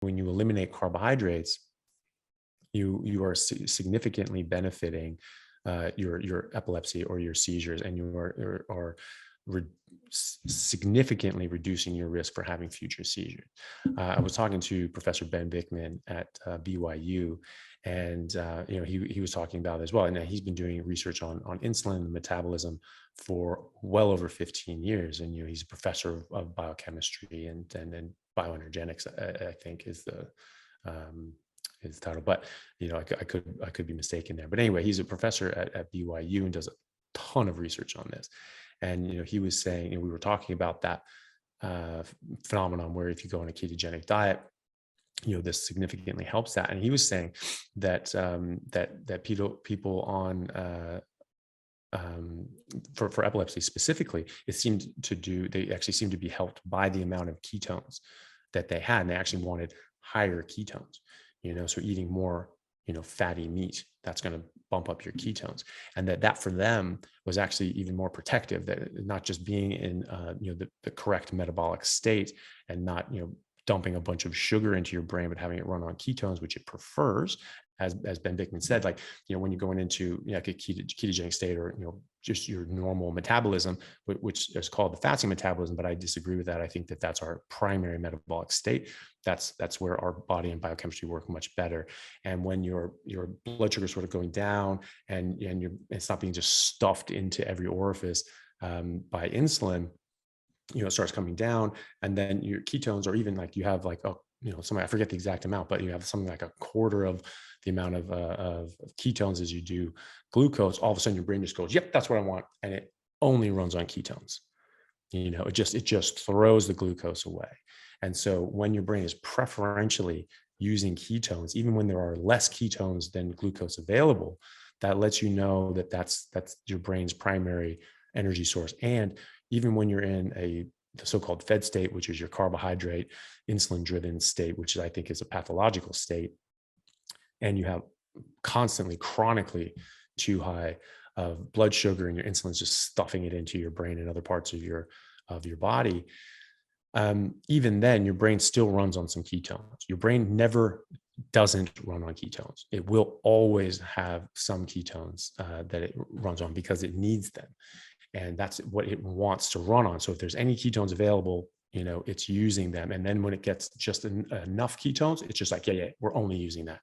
when you eliminate carbohydrates, you are significantly benefiting your epilepsy or your seizures, and are re- significantly reducing your risk for having future seizures. I was talking to Professor Ben Bickman at BYU, and he was talking about it as well. And he's been doing research on insulin and metabolism for well over 15 years. And he's a professor of biochemistry and bioenergetics, I think is the his title, but I could be mistaken there. But anyway, he's a professor at BYU and does a ton of research on this. And he was saying, we were talking about that phenomenon where if you go on a ketogenic diet, this significantly helps that. And he was saying that that people on for epilepsy specifically, they actually seemed to be helped by the amount of ketones that they had, and they actually wanted higher ketones. So eating more, fatty meat, that's going to bump up your ketones, and that for them was actually even more protective, that not just being in, the correct metabolic state and not, dumping a bunch of sugar into your brain, but having it run on ketones, which it prefers, as Ben Bickman said, like, when you're going into like a ketogenic state, or, just your normal metabolism, which is called the fasting metabolism. But I disagree with that. I think that that's our primary metabolic state. That's where our body and biochemistry work much better. And when your blood sugar is sort of going down, and it's not being just stuffed into every orifice by insulin, it starts coming down, and then your ketones, or even like you have like, something, I forget the exact amount, but you have something like a quarter of the amount of ketones as you do glucose. All of a sudden your brain just goes, yep, that's what I want. And it only runs on ketones. It just throws the glucose away. And so when your brain is preferentially using ketones, even when there are less ketones than glucose available, that lets you know that that's your brain's primary energy source. And even when you're in the so-called fed state, which is your carbohydrate, insulin-driven state, which I think is a pathological state, and you have constantly, chronically too high of blood sugar, and your insulin's just stuffing it into your brain and other parts of your body, even then your brain still runs on some ketones. Your brain never doesn't run on ketones. It will always have some ketones that it runs on, because it needs them, and that's what it wants to run on. So if there's any ketones available, it's using them. And then when it gets just enough ketones, it's just like, yeah, we're only using that.